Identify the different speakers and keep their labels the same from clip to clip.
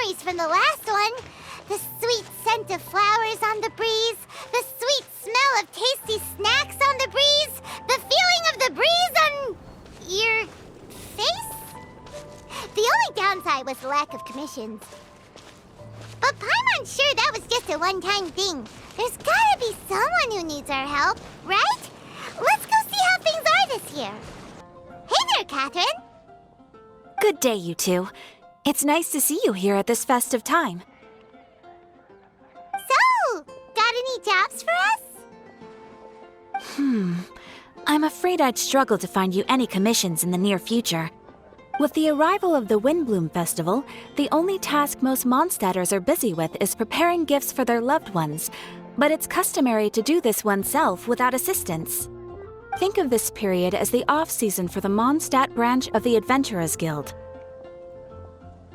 Speaker 1: memories from the last one. The sweet scent of flowers on the breeze, the sweet smell of tasty snacks on the breeze, the feeling of the breeze on your face? The only downside was the lack of commissions. But Paimon's sure that was just a one-time thing. There's gotta be someone who needs our help, right? Let's go see how things are this year. Hey there, Catherine.
Speaker 2: Good day, you two. It's nice to see you here at this festive time.
Speaker 1: So, got any jobs for us?
Speaker 2: I'm afraid I'd struggle to find you any commissions in the near future. With the arrival of the Windbloom Festival, the only task most Mondstadters are busy with is preparing gifts for their loved ones, but it's customary to do this oneself without assistance. Think of this period as the off-season for the Mondstadt branch of the Adventurers Guild.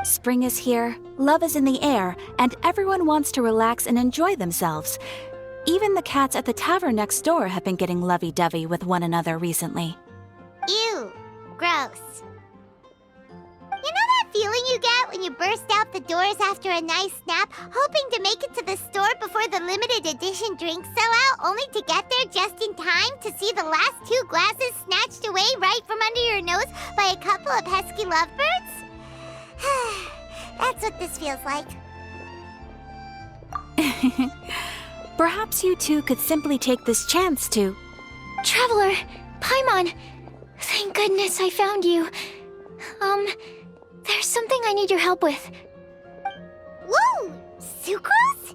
Speaker 2: Spring is here, love is in the air, and everyone wants to relax and enjoy themselves. Even the cats at the tavern next door have been getting lovey-dovey with one another recently.
Speaker 1: Ew, gross. You know that feeling you get when you burst out the doors after a nice nap, hoping to make it to the store before the limited edition drinks sell out, only to get there just in time to see the last 2 glasses snatched away right from under your nose by a couple of pesky lovebirds? That's what this feels like.
Speaker 2: Perhaps you two could simply take this chance to...
Speaker 3: Traveler! Paimon! Thank goodness I found you. There's something I need your help with.
Speaker 1: Whoa! Sucrose?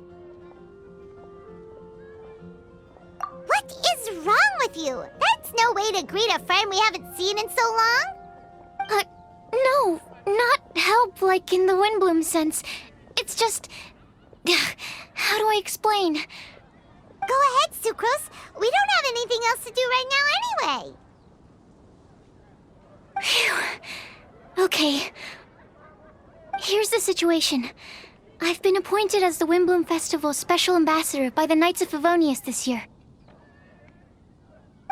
Speaker 1: What is wrong with you? That's no way to greet a friend we haven't seen in so long.
Speaker 3: No, not help like in the Windbloom sense. It's just... How do I explain?
Speaker 1: Go ahead, Sucrose. We don't have anything else to do right now anyway.
Speaker 3: Phew. Okay. Here's the situation. I've been appointed as the Windbloom Festival's special ambassador by the Knights of Favonius this year.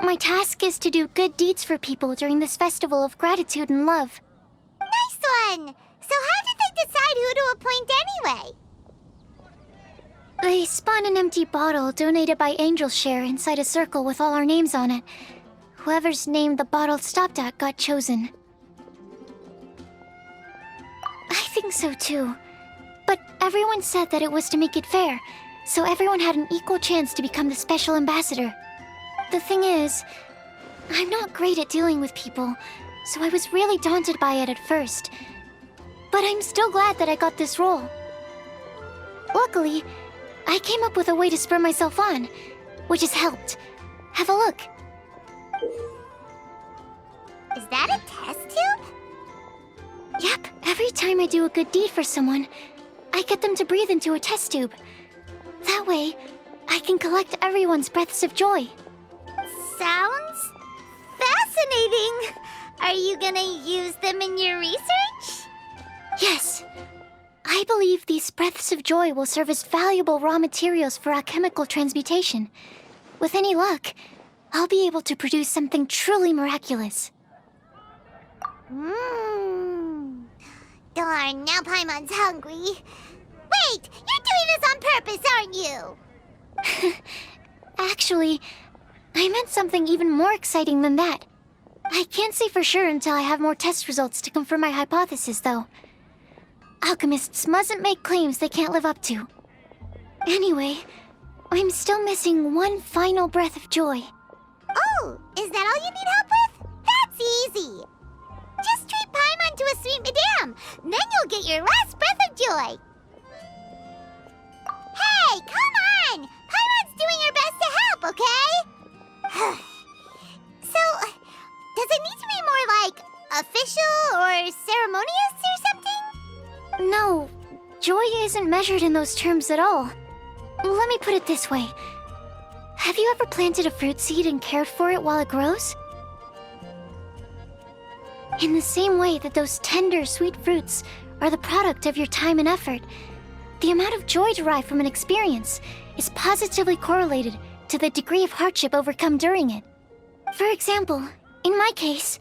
Speaker 3: My task is to do good deeds for people during this festival of gratitude and love.
Speaker 1: Nice one! So how did they decide who to appoint anyway?
Speaker 3: They spun an empty bottle donated by Angel's Share inside a circle with all our names on it. Whoever's name the bottle stopped at got chosen. I think so too. But everyone said that it was to make it fair, so everyone had an equal chance to become the special ambassador. The thing is, I'm not great at dealing with people, so I was really daunted by it at first. But I'm still glad that I got this role. Luckily, I came up with a way to spur myself on, which has helped. Have a look.
Speaker 1: Is that a test tube?
Speaker 3: Yep, every time I do a good deed for someone, I get them to breathe into a test tube. That way, I can collect everyone's breaths of joy.
Speaker 1: Sounds fascinating. Are you gonna use them in your research?
Speaker 3: Yes. I believe these breaths of joy will serve as valuable raw materials for alchemical transmutation. With any luck, I'll be able to produce something truly miraculous.
Speaker 1: Darn, now Paimon's hungry. Wait, you're doing this on purpose, aren't you?
Speaker 3: Actually, I meant something even more exciting than that. I can't say for sure until I have more test results to confirm my hypothesis, though. Alchemists mustn't make claims they can't live up to. Anyway, I'm still missing one final breath of joy.
Speaker 1: Oh, is that all you need help with? That's easy. Just treat Paimon to a sweet madame. Then you'll get your last breath of joy. Hey, come on! Paimon's doing her best to help, okay? So, does it need to be more like official or ceremonious or something?
Speaker 3: No, joy isn't measured in those terms at all. Let me put it this way. Have you ever planted a fruit seed and cared for it while it grows? In the same way that those tender, sweet fruits are the product of your time and effort, the amount of joy derived from an experience is positively correlated to the degree of hardship overcome during it. For example, in my case,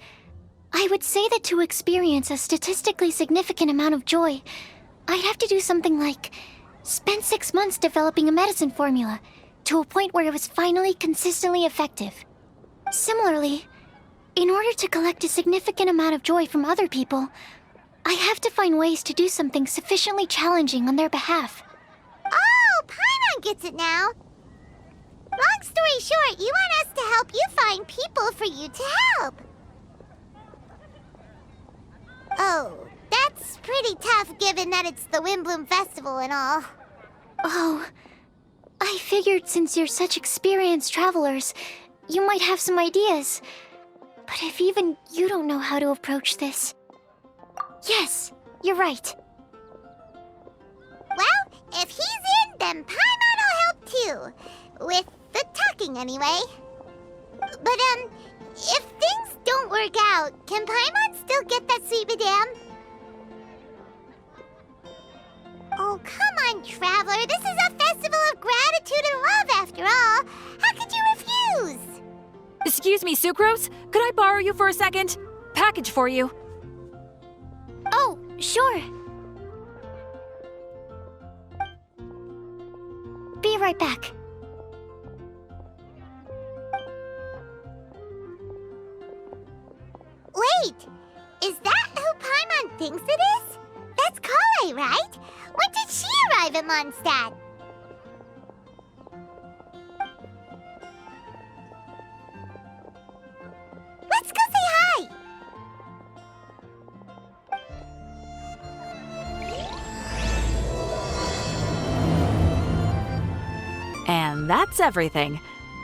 Speaker 3: I would say that to experience a statistically significant amount of joy, I'd have to do something like spend 6 months developing a medicine formula to a point where it was finally consistently effective. Similarly, in order to collect a significant amount of joy from other people, I have to find ways to do something sufficiently challenging on their behalf.
Speaker 1: Oh, Paimon gets it now. Long story short, you want us to help you find people for you to help. Oh, that's pretty tough given that it's the Windbloom Festival and all.
Speaker 3: Oh, I figured since you're such experienced travelers, you might have some ideas. But if even you don't know how to approach this... Yes, you're right.
Speaker 1: Well, if he's in, then Paimon will help too. With the talking, anyway. But, if things don't work out, can Paimon still get that sweet madame? Oh, come on, Traveler. This is a festival of gratitude and love, after all. How could you refuse?
Speaker 2: Excuse me, Sucrose? Could I borrow you for a second? Package for you.
Speaker 3: Oh, sure. Be right back.
Speaker 1: Wait, is that who Paimon thinks it is? That's Kale, right? When did she arrive at Mondstadt? Let's go say hi!
Speaker 2: And that's everything.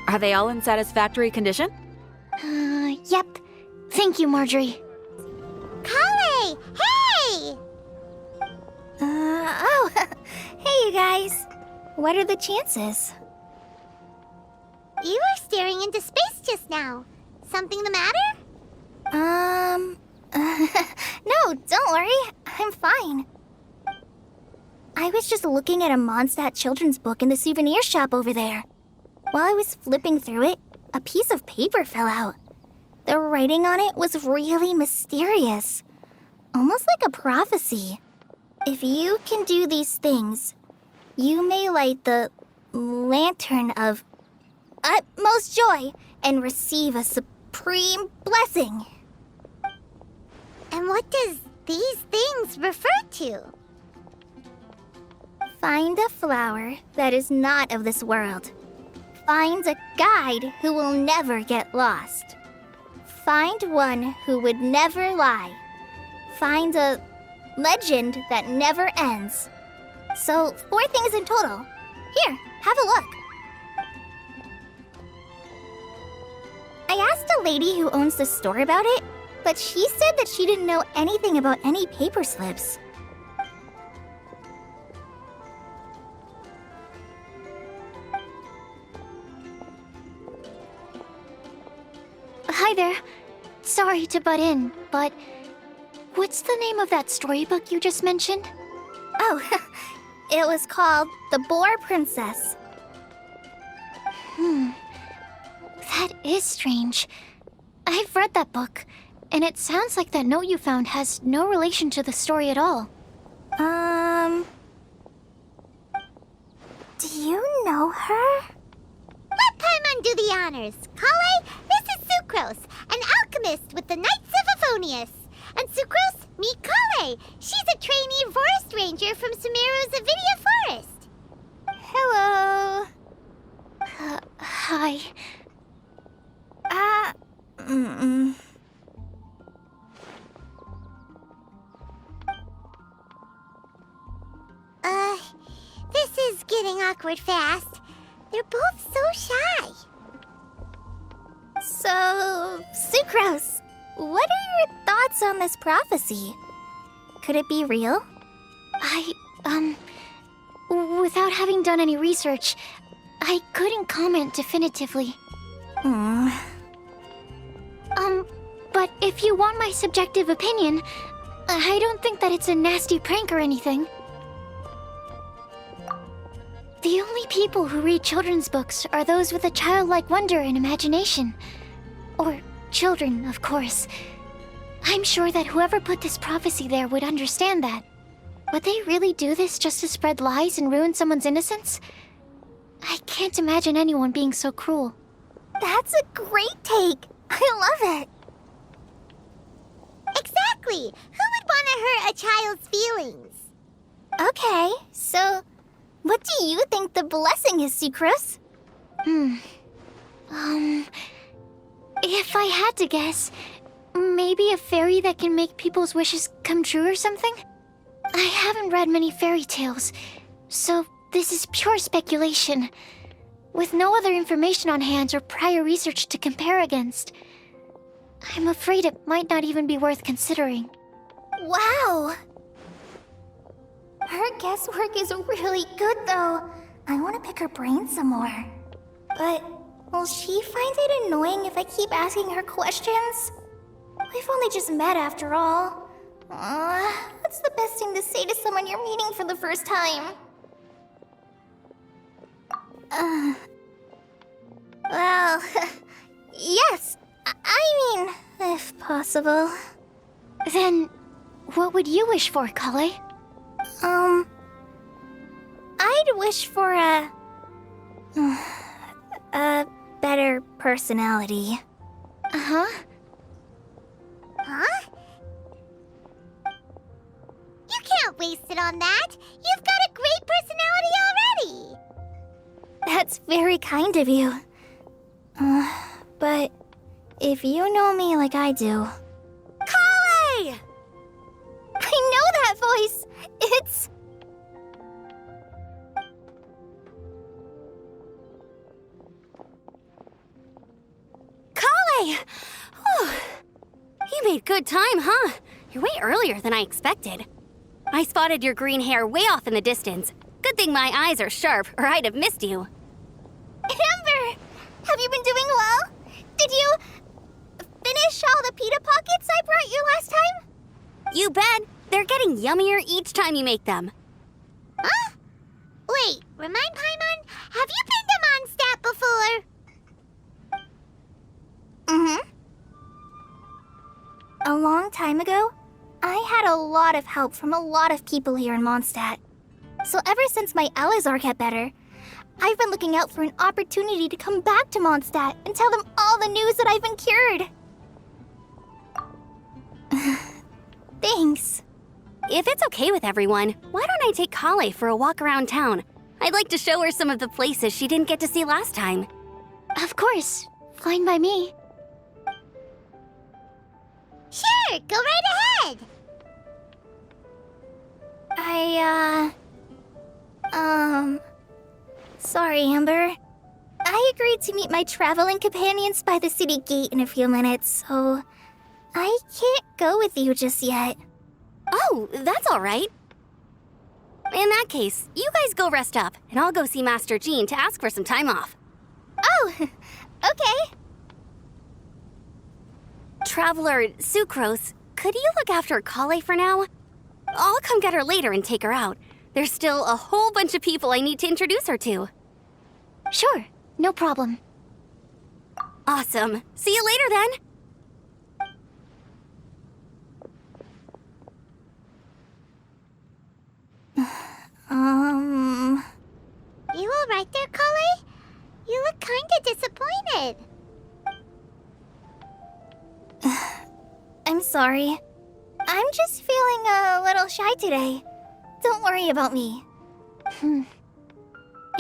Speaker 2: Are they all in satisfactory condition?
Speaker 3: Yep. Thank you, Marjorie.
Speaker 1: Kale! Hey!
Speaker 4: Oh, hey you guys. What are the chances?
Speaker 1: You were staring into space just now. Something the matter?
Speaker 4: No, don't worry. I'm fine. I was just looking at a Mondstadt children's book in the souvenir shop over there. While I was flipping through it, a piece of paper fell out. The writing on it was really mysterious. Almost like a prophecy. If you can do these things, you may light the lantern of utmost joy and receive a supreme blessing.
Speaker 1: And what does these things refer to?
Speaker 4: Find a flower that is not of this world. Find a guide who will never get lost. Find one who would never lie. Find a legend that never ends. So, 4 things in total. Here, have a look. I asked a lady who owns the store about it, but she said that she didn't know anything about any paper slips.
Speaker 3: Hi there. Sorry to butt in, but what's the name of that storybook you just mentioned?
Speaker 4: Oh, it was called The Boar Princess.
Speaker 3: That is strange. I've read that book, and it sounds like that note you found has no relation to the story at all.
Speaker 4: Do you know her?
Speaker 1: Let Paimon do the honors. Kale, this is Sucrose, an alchemist with the Knights of Aphonius. And Sucrose, meet Kale. She's a trainee forest ranger from Sumeru's Avidia Forest.
Speaker 4: Hello.
Speaker 3: Hi.
Speaker 1: This is getting awkward fast. They're both so shy.
Speaker 4: So, Sucrose, what are your thoughts on this prophecy? Could it be real?
Speaker 3: Without having done any research, I couldn't comment definitively. But if you want my subjective opinion, I don't think that it's a nasty prank or anything. The only people who read children's books are those with a childlike wonder and imagination. Or children, of course. I'm sure that whoever put this prophecy there would understand that. Would they really do this just to spread lies and ruin someone's innocence? I can't imagine anyone being so cruel.
Speaker 4: That's a great take. I love it.
Speaker 1: Exactly! Who would want to hurt a child's feelings?
Speaker 4: Okay, so what do you think the blessing is, Sucrose?
Speaker 3: If I had to guess, maybe a fairy that can make people's wishes come true or something? I haven't read many fairy tales, so this is pure speculation. With no other information on hand or prior research to compare against, I'm afraid it might not even be worth considering.
Speaker 4: Wow! Her guesswork is really good, though. I want to pick her brain some more. But will she find it annoying if I keep asking her questions? We've only just met after all. What's the best thing to say to someone you're meeting for the first time? Well, yes. I mean, if possible.
Speaker 3: Then, what would you wish for, Kale?
Speaker 4: I'd wish for a better personality.
Speaker 3: Uh-huh.
Speaker 1: Huh? You can't waste it on that! You've got a great personality already!
Speaker 4: That's very kind of you. But if you know me like I do...
Speaker 1: Kale!
Speaker 4: I know that voice! It's...
Speaker 5: Kale! Whew. You made good time, huh? You're way earlier than I expected. I spotted your green hair way off in the distance. Good thing my eyes are sharp, or I'd have missed you.
Speaker 4: Amber! Have you been doing well? Did you finish all the pita pockets I brought you last time?
Speaker 5: You bet. They're getting yummier each time you make them.
Speaker 1: Huh? Wait, remind Paimon, have you been to Mondstadt before?
Speaker 4: Mm-hmm. A long time ago, I had a lot of help from a lot of people here in Mondstadt. So ever since my Elazar got better, I've been looking out for an opportunity to come back to Mondstadt and tell them all the news that I've been cured. Thanks.
Speaker 5: If it's okay with everyone, why don't I take Kale for a walk around town? I'd like to show her some of the places she didn't get to see last time.
Speaker 3: Of course. Fine by me.
Speaker 1: Sure, go right ahead!
Speaker 4: Sorry, Amber. I agreed to meet my traveling companions by the city gate in a few minutes, so I can't go with you just yet.
Speaker 5: Oh, that's all right. In that case, you guys go rest up, and I'll go see Master Jean to ask for some time off.
Speaker 4: Oh, okay.
Speaker 5: Traveler Sucrose, could you look after Kale for now? I'll come get her later and take her out. There's still a whole bunch of people I need to introduce her to.
Speaker 3: Sure, no problem.
Speaker 5: Awesome. See you later then.
Speaker 1: You all right there, Kale? You look kinda disappointed.
Speaker 4: I'm sorry. I'm just feeling a little shy today. Don't worry about me.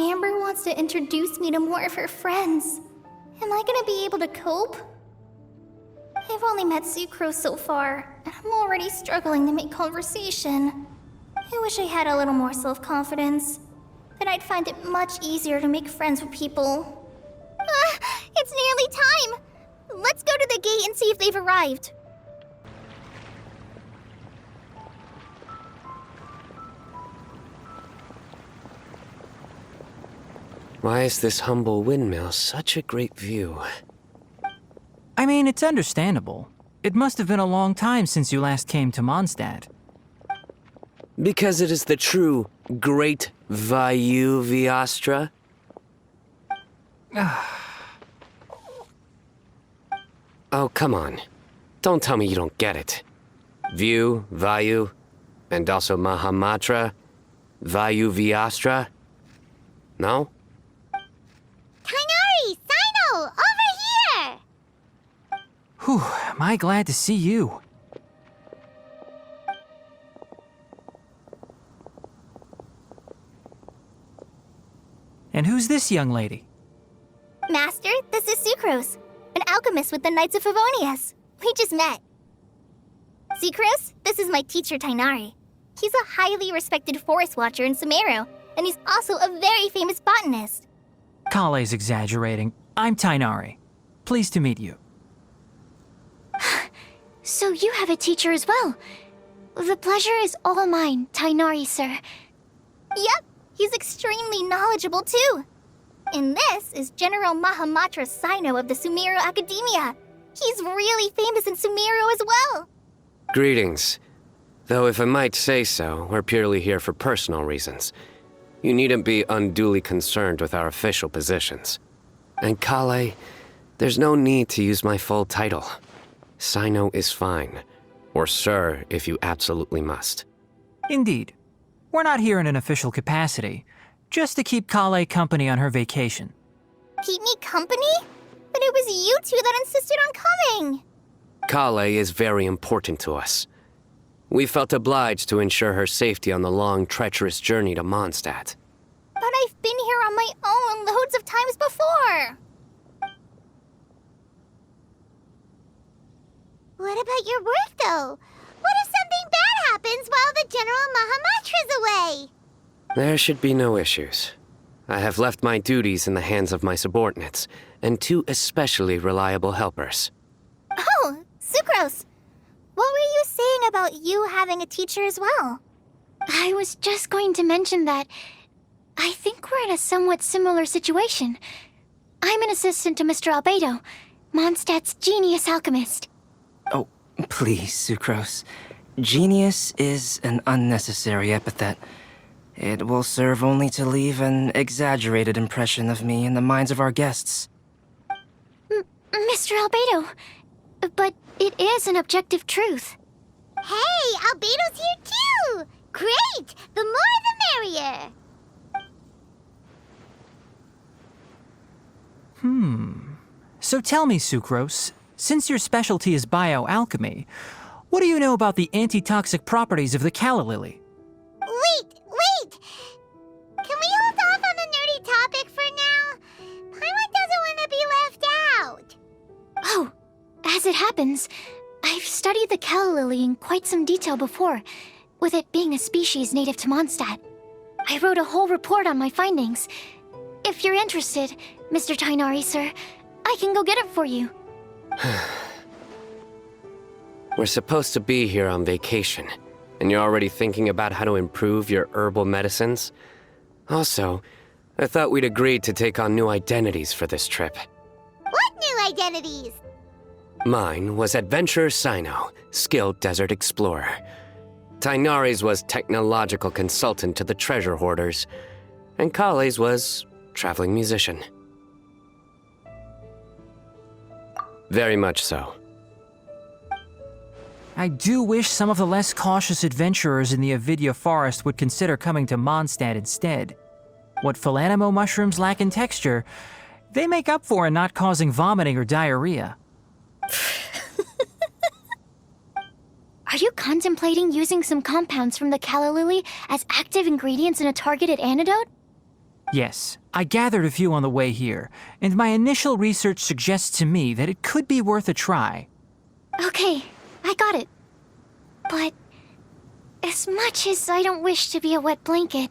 Speaker 4: Amber wants to introduce me to more of her friends. Am I gonna be able to cope? I've only met Sucrose so far, and I'm already struggling to make conversation. I wish I had a little more self-confidence. Then I'd find it much easier to make friends with people. It's nearly time! Let's go to the gate and see if they've arrived.
Speaker 6: Why is this humble windmill such a great view?
Speaker 7: I mean, it's understandable. It must have been a long time since you last came to Mondstadt.
Speaker 6: Because it is the true Great Vayu Viastra? Oh, come on. Don't tell me you don't get it. View, Vayu. And also Mahamatra, Vayuvyastra? No?
Speaker 1: Kainari! Sino! Over here!
Speaker 7: Whew, am I glad to see you. And who's this young lady?
Speaker 4: Master, this is Sucrose, an alchemist with the Knights of Favonius. We just met. Sucrose, this is my teacher, Tainari. He's a highly respected forest watcher in Sumeru, and he's also a very famous botanist.
Speaker 7: Kale's exaggerating. I'm Tainari. Pleased to meet you.
Speaker 3: So you have a teacher as well. The pleasure is all mine, Tainari, sir.
Speaker 4: Yep, he's extremely knowledgeable too. And this is General Mahamatra Sino of the Sumeru Academia. He's really famous in Sumeru as well.
Speaker 6: Greetings. Though if I might say so, we're purely here for personal reasons. You needn't be unduly concerned with our official positions. And Kale, there's no need to use my full title. Sino is fine. Or sir, if you absolutely must.
Speaker 7: Indeed. We're not here in an official capacity, just to keep Kale company on her vacation.
Speaker 4: Keep me company? But it was you two that insisted on coming.
Speaker 6: Kale is very important to us. We felt obliged to ensure her safety on the long, treacherous journey to Mondstadt.
Speaker 4: But I've been here on my own loads of times before.
Speaker 1: What about your work, though? What if something bad happens while the General Mahamatra's away?
Speaker 6: There should be no issues. I have left my duties in the hands of my subordinates, and 2 especially reliable helpers.
Speaker 4: Oh, Sucrose. What were you saying about you having a teacher as well?
Speaker 3: I was just going to mention that I think we're in a somewhat similar situation. I'm an assistant to Mr. Albedo, Mondstadt's genius alchemist.
Speaker 8: Oh, please, Sucrose. Genius is an unnecessary epithet. It will serve only to leave an exaggerated impression of me in the minds of our guests.
Speaker 3: Mr. Albedo, but it is an objective truth.
Speaker 1: Hey, Albedo's here too! Great! The more the merrier!
Speaker 7: So tell me, Sucrose, since your specialty is bioalchemy, what do you know about the antitoxic properties of the calla lily?
Speaker 1: Wait! Can we hold off on the nerdy topic for now? Paimon doesn't want to be left out.
Speaker 3: Oh, as it happens, I've studied the calla lily in quite some detail before, with it being a species native to Mondstadt. I wrote a whole report on my findings. If you're interested, Mr. Tainari, sir, I can go get it for you.
Speaker 6: We're supposed to be here on vacation, and you're already thinking about how to improve your herbal medicines? Also, I thought we'd agreed to take on new identities for this trip.
Speaker 1: What new identities?
Speaker 6: Mine was Adventurer Sino, skilled desert explorer. Tainari's was technological consultant to the treasure hoarders, and Kale's was traveling musician. Very much so.
Speaker 7: I do wish some of the less cautious adventurers in the Avidya forest would consider coming to Mondstadt instead. What Philanimo mushrooms lack in texture, they make up for in not causing vomiting or diarrhea.
Speaker 3: Are you contemplating using some compounds from the calla lily as active ingredients in a targeted antidote?
Speaker 7: Yes, I gathered a few on the way here, and my initial research suggests to me that it could be worth a try.
Speaker 3: Okay, I got it. But as much as I don't wish to be a wet blanket,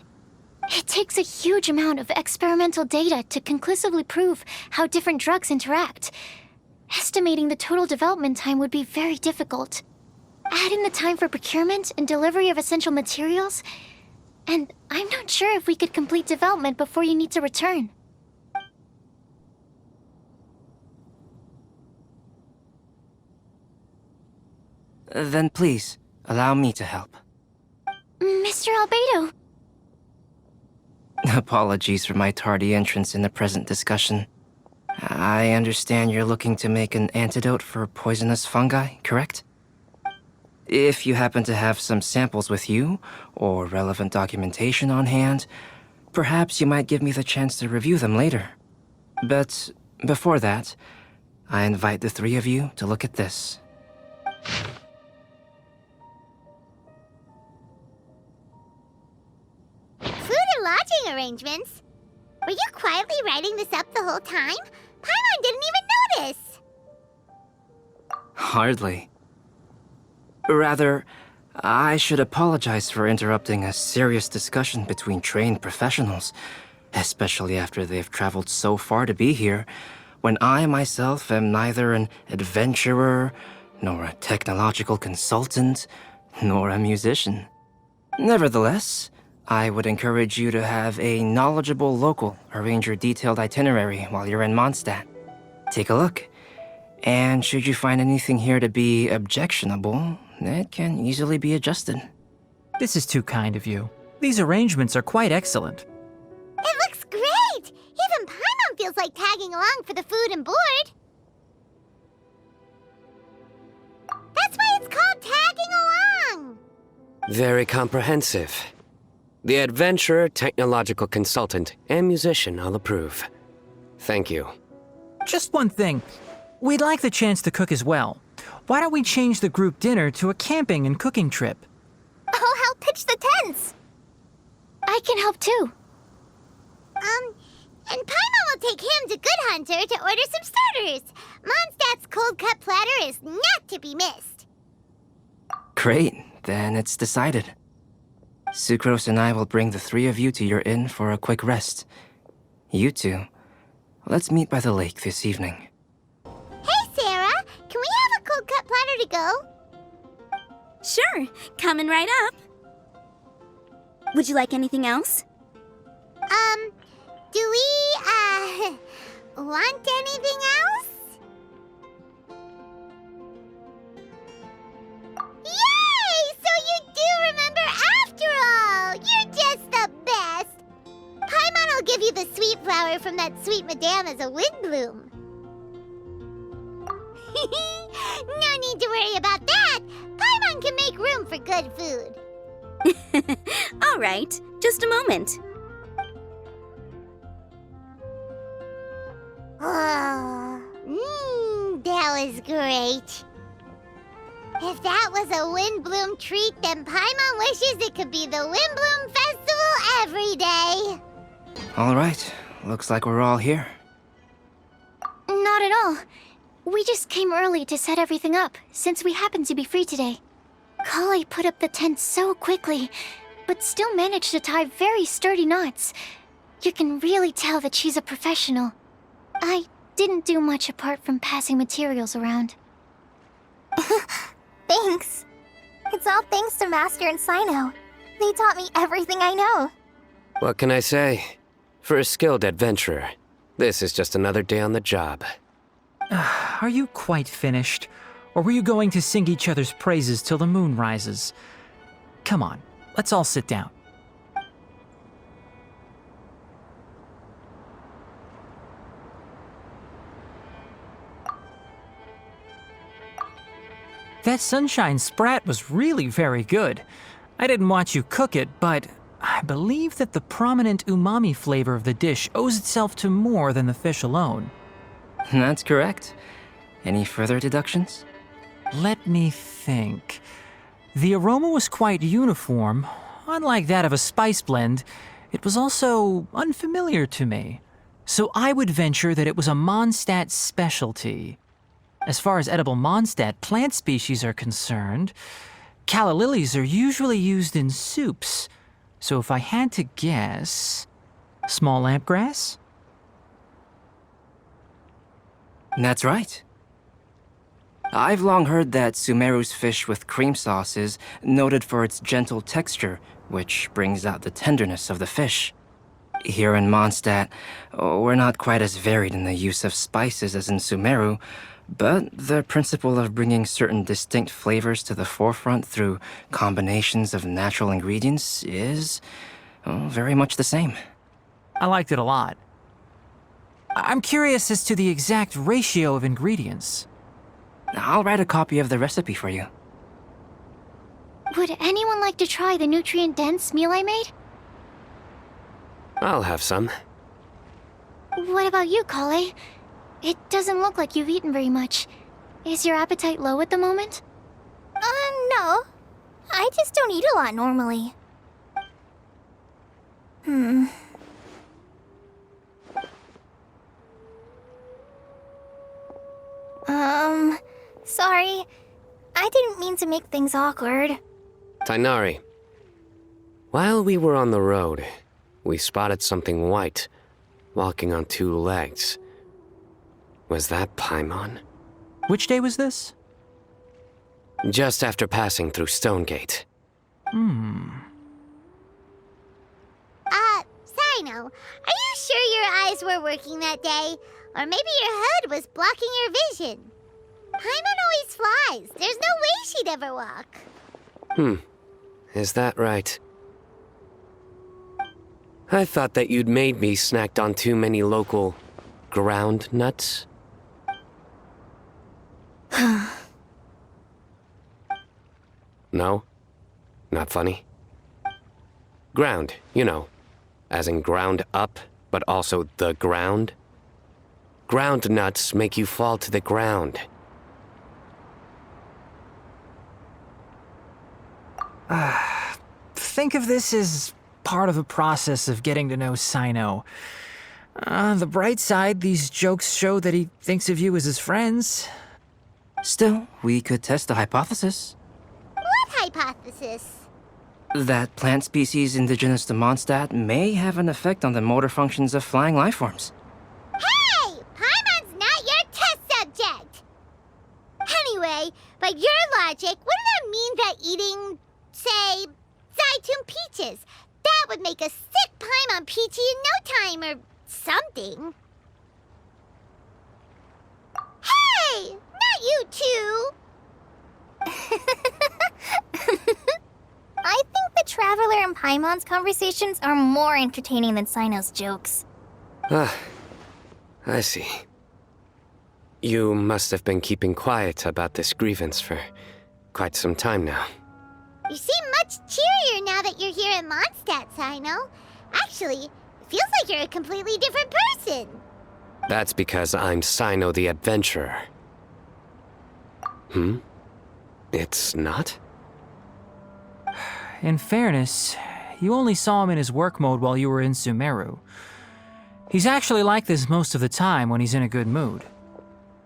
Speaker 3: it takes a huge amount of experimental data to conclusively prove how different drugs interact. Estimating the total development time would be very difficult. Add in the time for procurement and delivery of essential materials, and I'm not sure if we could complete development before you need to return.
Speaker 8: Then please, allow me to help.
Speaker 3: Mr. Albedo.
Speaker 8: Apologies for my tardy entrance in the present discussion. I understand you're looking to make an antidote for poisonous fungi, correct? If you happen to have some samples with you, or relevant documentation on hand, perhaps you might give me the chance to review them later. But before that, I invite the three of you to look at this.
Speaker 1: Food and lodging arrangements? Were you quietly writing this up the whole time? Paimon didn't even notice!
Speaker 8: Hardly. Rather, I should apologize for interrupting a serious discussion between trained professionals, especially after they've traveled so far to be here, when I myself am neither an adventurer, nor a technological consultant, nor a musician. Nevertheless, I would encourage you to have a knowledgeable local arrange your detailed itinerary while you're in Mondstadt. Take a look, and should you find anything here to be objectionable, it can easily be adjusted.
Speaker 7: This is too kind of you. These arrangements are quite excellent.
Speaker 1: It looks great! Even Paimon feels like tagging along for the food and board. That's why it's called tagging along!
Speaker 6: Very comprehensive. The adventurer, technological consultant, and musician all approve. Thank you.
Speaker 7: Just one thing. We'd like the chance to cook as well. Why don't we change the group dinner to a camping and cooking trip?
Speaker 4: I'll help pitch the tents.
Speaker 3: I can help too.
Speaker 1: And Paimon will take him to Good Hunter to order some starters. Mondstadt's cold cut platter is not to be missed.
Speaker 8: Great, then it's decided. Sucrose and I will bring the three of you to your inn for a quick rest. You two, let's meet by the lake this evening.
Speaker 1: Hey, Sarah! Can we have a cold cut platter to go?
Speaker 5: Sure, coming right up. Would you like anything else?
Speaker 1: Do we, want anything else? Yay! So you do remember after all! You're just the best! Paimon will give you the sweet flower from that sweet madame as a windbloom. No need to worry about that! Paimon can make room for good food.
Speaker 5: All right, just a moment.
Speaker 1: Oh, that was great. If that was a Windbloom treat, then Paimon wishes it could be the Windbloom Festival every day.
Speaker 8: All right, looks like we're all here.
Speaker 3: Not at all. We just came early to set everything up, since we happen to be free today. Kale put up the tent so quickly, but still managed to tie very sturdy knots. You can really tell that she's a professional. I didn't do much apart from passing materials around.
Speaker 4: Thanks. It's all thanks to Master and Sino. They taught me everything I know.
Speaker 6: What can I say? For a skilled adventurer, this is just another day on the job.
Speaker 7: Are you quite finished? Or were you going to sing each other's praises till the moon rises? Come on, let's all sit down. That sunshine sprat was really very good. I didn't watch you cook it, but I believe that the prominent umami flavor of the dish owes itself to more than the fish alone.
Speaker 8: That's correct. Any further deductions?
Speaker 7: Let me think. The aroma was quite uniform. Unlike that of a spice blend, it was also unfamiliar to me. So I would venture that it was a Mondstadt specialty. As far as edible Mondstadt plant species are concerned, calla lilies are usually used in soups. So if I had to guess, small lampgrass?
Speaker 8: That's right. I've long heard that Sumeru's fish with cream sauce is noted for its gentle texture, which brings out the tenderness of the fish. Here in Mondstadt, we're not quite as varied in the use of spices as in Sumeru, but the principle of bringing certain distinct flavors to the forefront through combinations of natural ingredients is very much the same.
Speaker 7: I liked it a lot. I'm curious as to the exact ratio of ingredients.
Speaker 8: I'll write a copy of the recipe for you.
Speaker 3: Would anyone like to try the nutrient-dense meal I made?
Speaker 6: I'll have some.
Speaker 3: What about you, Kale? It doesn't look like you've eaten very much. Is your appetite low at the moment?
Speaker 4: No. I just don't eat a lot normally. Sorry. I didn't mean to make things awkward.
Speaker 6: Tighnari. While we were on the road, we spotted something white, walking on two legs. Was that Paimon?
Speaker 7: Which day was this?
Speaker 6: Just after passing through Stonegate.
Speaker 1: Sino, are you sure your eyes were working that day? Or maybe your hood was blocking your vision? Paimon always flies. There's no way she'd ever walk.
Speaker 6: Is that right? I thought that you'd made me snacked on too many local ground nuts. No? Not funny? Ground, you know. As in ground up, but also the ground. Ground nuts make you fall to the ground.
Speaker 7: Think of this as part of the process of getting to know Sino. On the bright side, these jokes show that he thinks of you as his friends.
Speaker 8: Still, we could test the hypothesis.
Speaker 1: What hypothesis?
Speaker 8: That plant species indigenous to Mondstadt may have an effect on the motor functions of flying lifeforms.
Speaker 1: Hey! Paimon's not your test subject! Anyway, by your logic, wouldn't that mean that eating, say, Zaitun peaches, that would make a sick Paimon peachy in no time or something? Hey! Not you two!
Speaker 4: I think the Traveler and Paimon's conversations are more entertaining than Sino's jokes.
Speaker 6: I see. You must have been keeping quiet about this grievance for quite some time now.
Speaker 1: You seem much cheerier now that you're here in Mondstadt, Sino. Actually, it feels like you're a completely different person.
Speaker 6: That's because I'm Sino the Adventurer. It's not?
Speaker 7: In fairness, you only saw him in his work mode while you were in Sumeru. He's actually like this most of the time when he's in a good mood.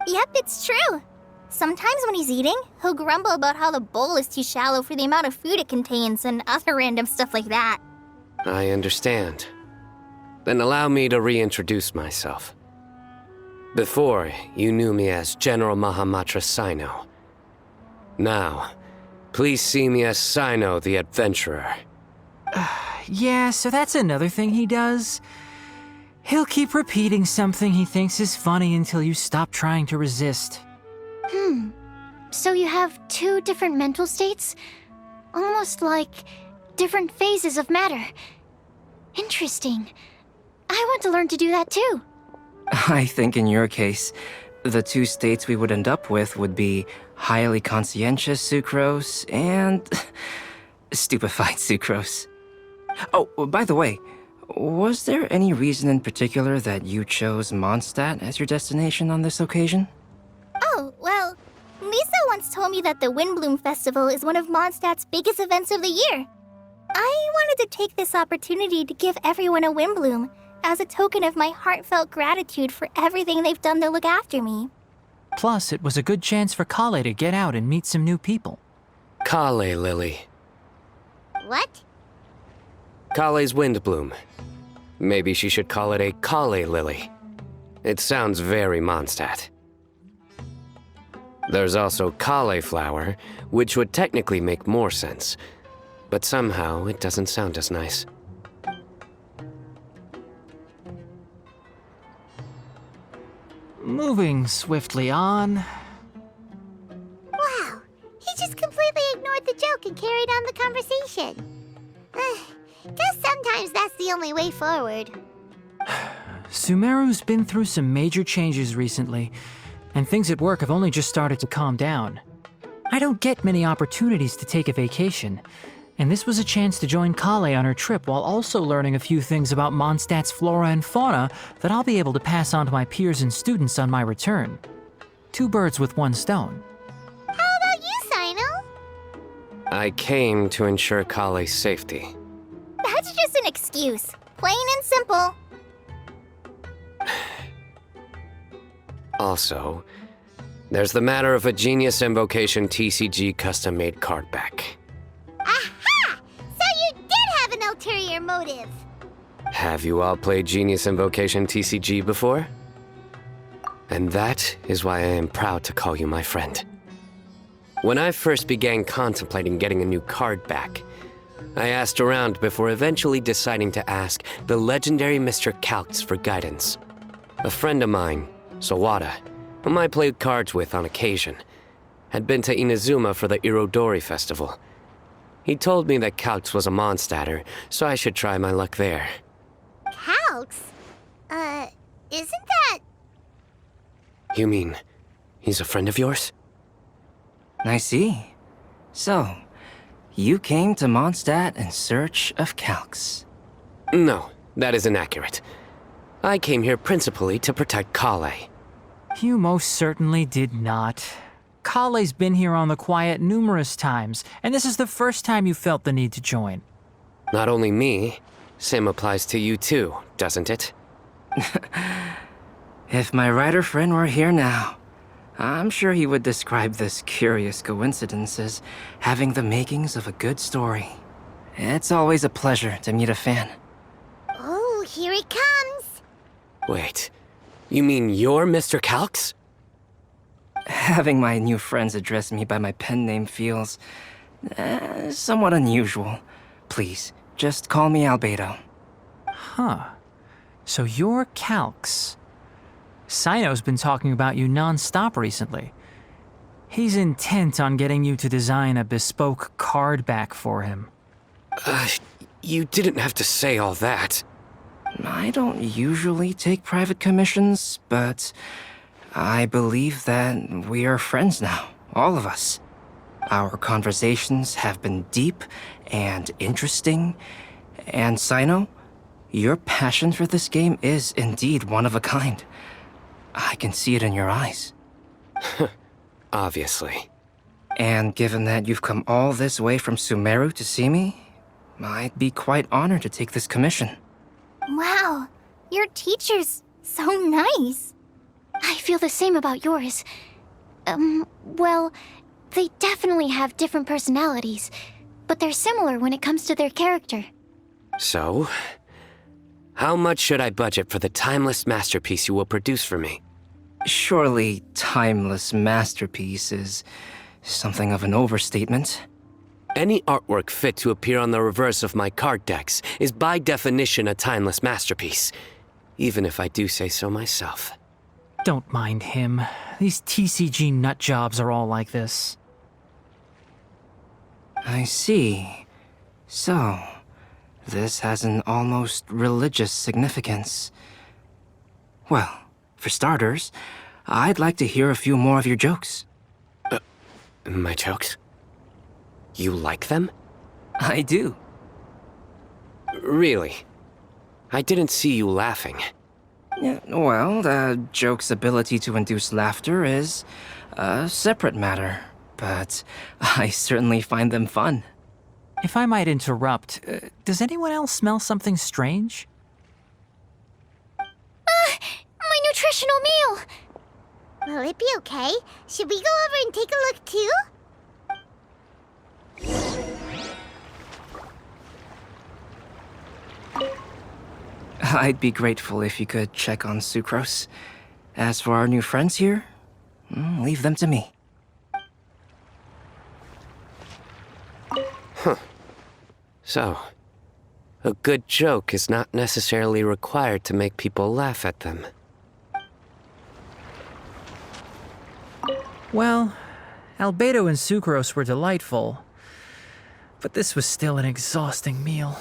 Speaker 4: Yep, it's true. Sometimes when he's eating, he'll grumble about how the bowl is too shallow for the amount of food it contains and other random stuff like that.
Speaker 6: I understand. Then allow me to reintroduce myself. Before, you knew me as General Mahamatra Sino. Now, please see me as Sino the Adventurer.
Speaker 7: Yeah, so that's another thing he does. He'll keep repeating something he thinks is funny until you stop trying to resist.
Speaker 3: So you have two different mental states? Almost like different phases of matter. Interesting. I want to learn to do that too.
Speaker 8: I think in your case, the two states we would end up with would be highly conscientious sucrose and stupefied sucrose. Oh, by the way, was there any reason in particular that you chose Mondstadt as your destination on this occasion?
Speaker 4: Oh, well, Lisa once told me that the Windbloom Festival is one of Mondstadt's biggest events of the year. I wanted to take this opportunity to give everyone a Windbloom as a token of my heartfelt gratitude for everything they've done to look after me.
Speaker 7: Plus, it was a good chance for Kale to get out and meet some new people.
Speaker 6: Kale Lily.
Speaker 1: What?
Speaker 6: Kale's Windbloom. Maybe she should call it a Kale Lily. It sounds very Mondstadt. There's also cauliflower, which would technically make more sense, but somehow it doesn't sound as nice.
Speaker 7: Moving swiftly on.
Speaker 1: Wow, he just completely ignored the joke and carried on the conversation. Guess sometimes that's the only way forward.
Speaker 7: Sumeru's been through some major changes recently, and things at work have only just started to calm down. I don't get many opportunities to take a vacation, and this was a chance to join Kale on her trip while also learning a few things about Mondstadt's flora and fauna that I'll be able to pass on to my peers and students on my return. 2 birds with 1 stone.
Speaker 1: How about you, Sino?
Speaker 6: I came to ensure Kale's safety.
Speaker 4: That's just an excuse. Plain and simple.
Speaker 6: Also, there's the matter of a Genius Invocation TCG custom-made card back.
Speaker 1: Aha! So you did have an ulterior motive.
Speaker 6: Have you all played Genius Invocation TCG before? And that is why I am proud to call you my friend. When I first began contemplating getting a new card back, I asked around before eventually deciding to ask the legendary Mr. Calx for guidance. A friend of mine, Sawada, whom I played cards with on occasion, had been to Inazuma for the Irodori festival. He told me that Calx was a Mondstadter, so I should try my luck there.
Speaker 1: Calx? Isn't that...
Speaker 6: You mean, he's a friend of yours?
Speaker 8: I see. So, you came to Mondstadt in search of Calx.
Speaker 6: No, that is inaccurate. I came here principally to protect Kale.
Speaker 7: You most certainly did not. Kale's been here on the quiet numerous times, and this is the first time you felt the need to join.
Speaker 6: Not only me, same applies to you too, doesn't it?
Speaker 8: If my writer friend were here now, I'm sure he would describe this curious coincidence as having the makings of a good story. It's always a pleasure to meet a fan.
Speaker 1: Oh, here he comes.
Speaker 6: Wait, you mean you're Mr. Calx?
Speaker 8: Having my new friends address me by my pen name feels somewhat unusual. Please, just call me Albedo.
Speaker 7: Huh. So you're Calx. Sino's been talking about you non-stop recently. He's intent on getting you to design a bespoke card back for him.
Speaker 6: You didn't have to say all that.
Speaker 8: I don't usually take private commissions, but I believe that we are friends now, all of us. Our conversations have been deep and interesting, and Sino, your passion for this game is indeed one of a kind. I can see it in your eyes.
Speaker 6: Obviously.
Speaker 8: And given that you've come all this way from Sumeru to see me, I'd be quite honored to take this commission.
Speaker 4: Wow, your teacher's so nice.
Speaker 3: I feel the same about yours. Well, they definitely have different personalities, but they're similar when it comes to their character.
Speaker 6: So, how much should I budget for the timeless masterpiece you will produce for me?
Speaker 8: Surely, timeless masterpiece is something of an overstatement.
Speaker 6: Any artwork fit to appear on the reverse of my card decks is by definition a timeless masterpiece, even if I do say so myself.
Speaker 7: Don't mind him. These TCG nutjobs are all like this.
Speaker 8: I see. So, this has an almost religious significance. Well, for starters, I'd like to hear a few more of your jokes.
Speaker 6: My jokes? You like them?
Speaker 8: I do.
Speaker 6: Really? I didn't see you laughing.
Speaker 8: Yeah, well, the joke's ability to induce laughter is a separate matter, but I certainly find them fun.
Speaker 7: If I might interrupt, does anyone else smell something strange?
Speaker 3: My nutritional meal!
Speaker 1: Will it be okay? Should we go over and take a look too?
Speaker 8: I'd be grateful if you could check on Sucrose. As for our new friends here, leave them to me.
Speaker 6: So, a good joke is not necessarily required to make people laugh at them.
Speaker 7: Well, Albedo and Sucrose were delightful, but this was still an exhausting meal.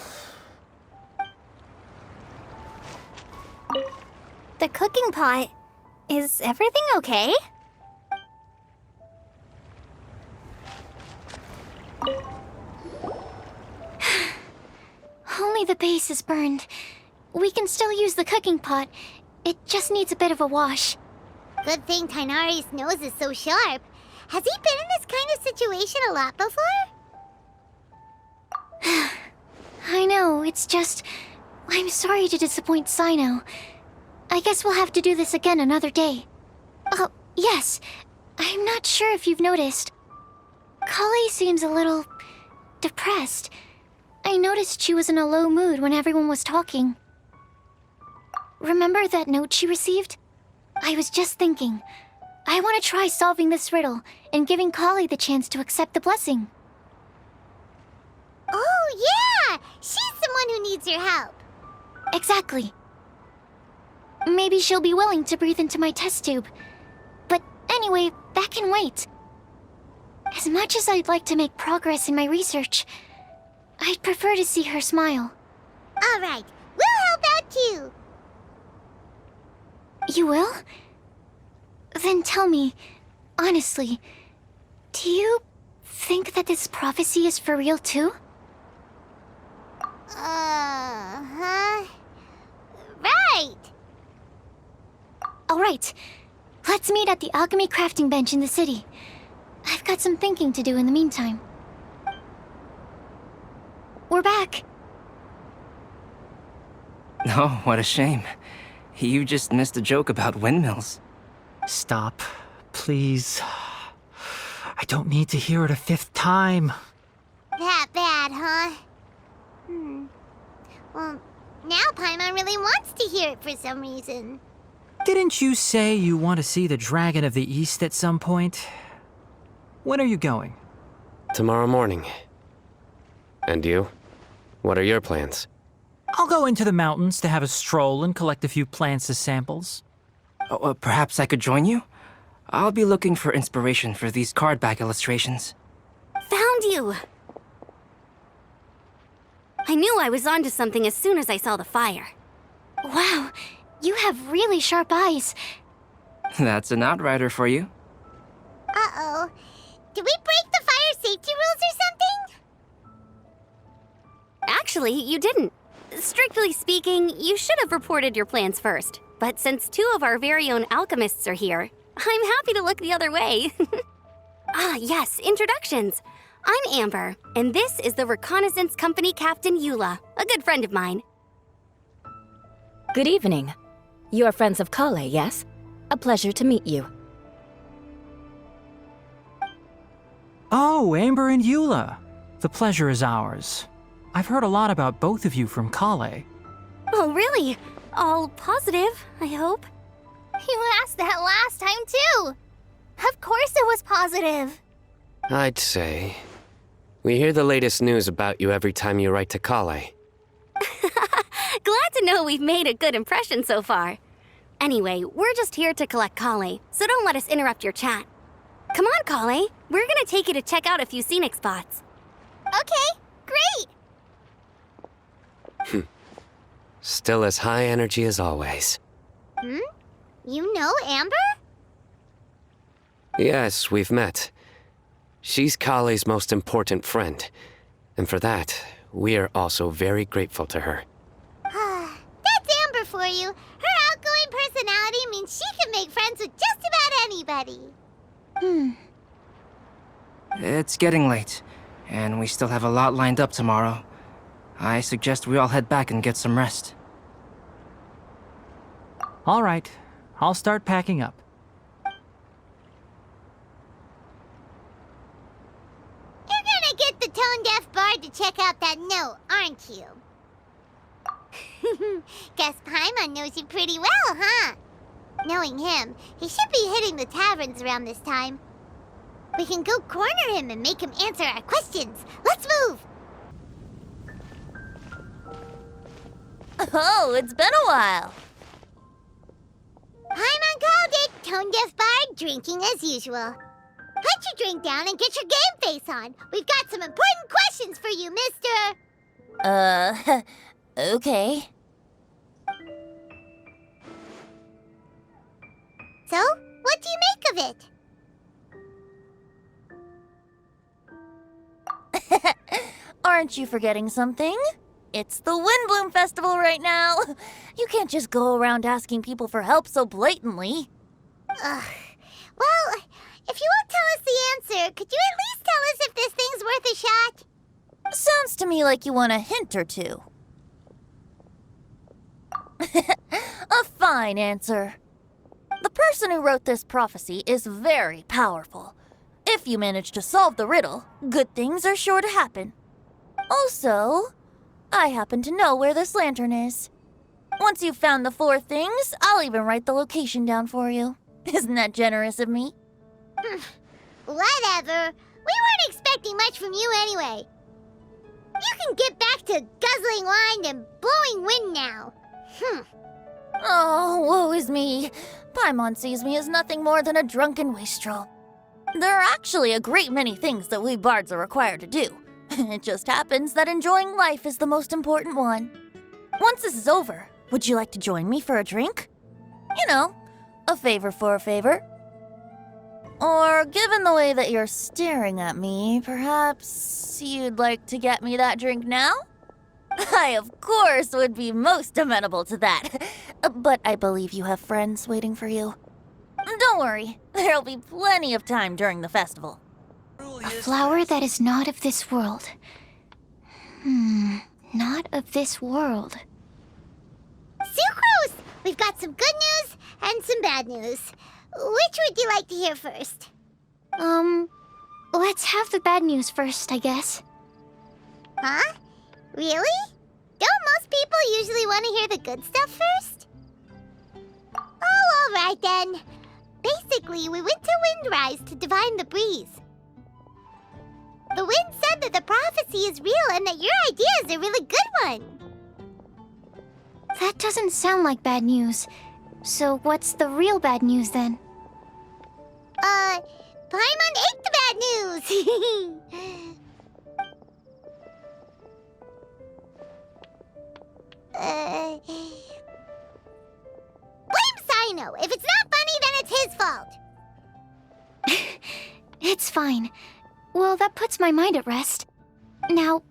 Speaker 4: The cooking pot. Is everything okay?
Speaker 3: the base is burned. We can still use the cooking pot. It just needs a bit of a wash.
Speaker 1: Good thing Tainari's nose is so sharp. Has he been in this kind of situation a lot before?
Speaker 3: I know, it's just... I'm sorry to disappoint Sino. I guess we'll have to do this again another day. Oh, yes. I'm not sure if you've noticed. Kale seems a little... depressed. I noticed she was in a low mood when everyone was talking. Remember that note she received? I was just thinking. I want to try solving this riddle and giving Kale the chance to accept the blessing.
Speaker 1: Oh, yeah! She's someone who needs your help.
Speaker 3: Exactly. Maybe she'll be willing to breathe into my test tube. But anyway, that can wait. As much as I'd like to make progress in my research, I'd prefer to see her smile.
Speaker 1: All right, we'll help out too.
Speaker 3: You will? Then tell me, honestly, do you think that this prophecy is for real too?
Speaker 1: Right.
Speaker 3: All right. Let's meet at the alchemy crafting bench in the city. I've got some thinking to do in the meantime. We're back.
Speaker 8: Oh, what a shame. You just missed a joke about windmills.
Speaker 7: Stop, please. I don't need to hear it a 5th time.
Speaker 1: That bad, huh? Well, now Paimon really wants to hear it for some reason.
Speaker 7: Didn't you say you want to see the Dragon of the East at some point? When are you going?
Speaker 6: Tomorrow morning. And you? What are your plans?
Speaker 7: I'll go into the mountains to have a stroll and collect a few plants as samples.
Speaker 8: Oh, perhaps I could join you? I'll be looking for inspiration for these card back illustrations.
Speaker 5: Found you! I knew I was onto something as soon as I saw the fire.
Speaker 3: Wow, you have really sharp eyes.
Speaker 8: That's an outrider for you.
Speaker 1: Uh-oh. Did we break the fire safety rules or something?
Speaker 5: Actually, you didn't. Strictly speaking, you should have reported your plans first. But since 2 of our very own alchemists are here, I'm happy to look the other way. Yes, introductions. I'm Amber, and this is the Reconnaissance Company Captain Eula, a good friend of mine.
Speaker 2: Good evening. You are friends of Kale, yes? A pleasure to meet you.
Speaker 7: Oh, Amber and Eula. The pleasure is ours. I've heard a lot about both of you from Kale.
Speaker 5: Oh, really? All positive, I hope.
Speaker 4: You asked that last time, too. Of course it was positive.
Speaker 6: I'd say. We hear the latest news about you every time you write to Kale.
Speaker 5: Glad to know we've made a good impression so far. Anyway, we're just here to collect Kale, so don't let us interrupt your chat. Come on, Kale. We're gonna take you to check out a few scenic spots.
Speaker 4: Okay, great.
Speaker 6: Still as high energy as always.
Speaker 1: You know Amber?
Speaker 6: Yes, we've met. She's Kale's most important friend. And for that, we are also very grateful to her.
Speaker 1: That's Amber for you. Her outgoing personality means she can make friends with just about anybody.
Speaker 8: It's getting late, and we still have a lot lined up tomorrow. I suggest we all head back and get some rest.
Speaker 7: All right, I'll start packing up.
Speaker 1: You're gonna get the tone-deaf bard to check out that note, aren't you? Guess Paimon knows you pretty well, huh? Knowing him, he should be hitting the taverns around this time. We can go corner him and make him answer our questions. Let's move!
Speaker 9: Oh, it's been a while.
Speaker 1: Paimon called it, tone-deaf bard drinking as usual. Put your drink down and get your game face on. We've got some important questions for you, mister.
Speaker 9: Okay.
Speaker 1: So, what do you make of it?
Speaker 9: Aren't you forgetting something? It's the Windbloom Festival right now. You can't just go around asking people for help so blatantly.
Speaker 1: Ugh. Well, if you won't tell us the answer, could you at least tell us if this thing's worth a shot?
Speaker 9: Sounds to me like you want a hint or two. A fine answer. The person who wrote this prophecy is very powerful. If you manage to solve the riddle, good things are sure to happen. Also, I happen to know where this lantern is. Once you've found the 4 things, I'll even write the location down for you. Isn't that generous of me?
Speaker 1: Whatever. We weren't expecting much from you anyway. You can get back to guzzling wine and blowing wind now.
Speaker 9: Oh, woe is me. Paimon sees me as nothing more than a drunken wastrel. There are actually a great many things that we bards are required to do. It just happens that enjoying life is the most important one. Once this is over, would you like to join me for a drink? You know, a favor for a favor. Or, given the way that you're staring at me, perhaps you'd like to get me that drink now? I, of course, would be most amenable to that. But I believe you have friends waiting for you. Don't worry, there'll be plenty of time during the festival.
Speaker 3: A flower that is not of this world. Not of this world.
Speaker 1: Sucrose! We've got some good news and some bad news. Which would you like to hear first?
Speaker 3: Let's have the bad news first, I guess.
Speaker 1: Huh? Really? Don't most people usually want to hear the good stuff first? Oh, all right then. Basically, we went to Windrise to divine the breeze. The wind said that the prophecy is real and that your idea is a really good one.
Speaker 3: That doesn't sound like bad news. So what's the real bad news then?
Speaker 1: Paimon ate the bad news! Blame Sino! If it's not funny, then it's his fault!
Speaker 3: It's fine. Well, that puts my mind at rest. Now,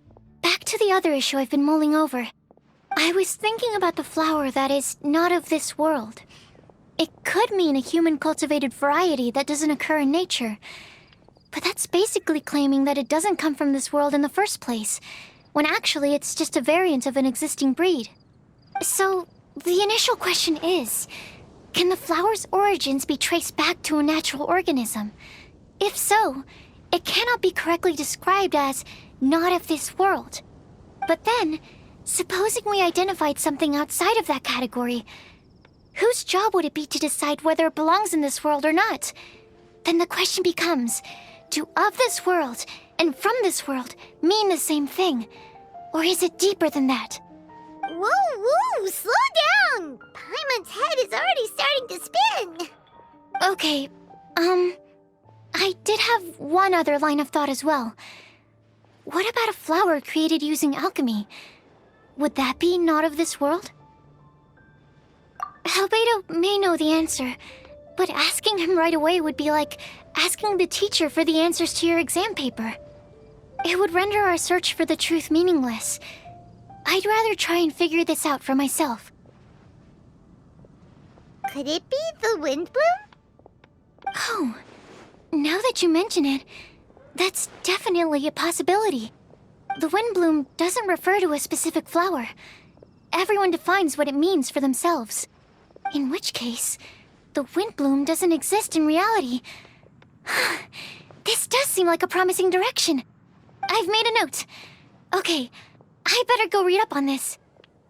Speaker 3: back to the other issue I've been mulling over. I was thinking about the flower that is not of this world. It could mean a human-cultivated variety that doesn't occur in nature. But that's basically claiming that it doesn't come from this world in the first place, when actually it's just a variant of an existing breed. So, the initial question is, can the flower's origins be traced back to a natural organism? If so, it cannot be correctly described as not of this world. But then, supposing we identified something outside of that category, whose job would it be to decide whether it belongs in this world or not? Then the question becomes, do of this world and from this world mean the same thing? Or is it deeper than that?
Speaker 1: Whoa, slow down! Paimon's head is already starting to spin!
Speaker 3: Okay, I did have one other line of thought as well. What about a flower created using alchemy? Would that be not of this world? Hálito may know the answer, but asking him right away would be like asking the teacher for the answers to your exam paper. It would render our search for the truth meaningless. I'd rather try and figure this out for myself.
Speaker 1: Could it be the Windbloom?
Speaker 3: Oh, now that you mention it, that's definitely a possibility. The Windbloom doesn't refer to a specific flower. Everyone defines what it means for themselves. In which case, the Windbloom doesn't exist in reality. This does seem like a promising direction. I've made a note. Okay, I better go read up on this.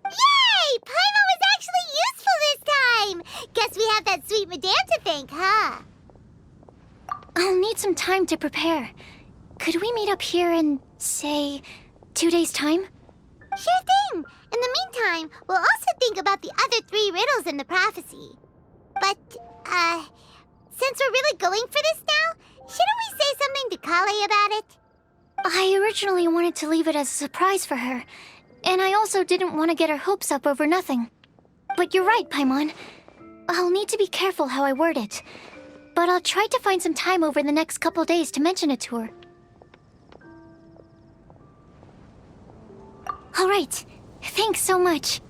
Speaker 1: Yay! Paimon was actually useful this time! Guess we have that sweet madame to thank, huh?
Speaker 3: I'll need some time to prepare. Could we meet up here in, say, 2 days' time?
Speaker 1: Sure thing! In the meantime, we'll also think about the other 3 riddles in the prophecy. But, since we're really going for this now, shouldn't we say something to Kale about it?
Speaker 3: I originally wanted to leave it as a surprise for her, and I also didn't want to get her hopes up over nothing. But you're right, Paimon. I'll need to be careful how I word it. But I'll try to find some time over the next couple days to mention it to her. All right, Thanks so much.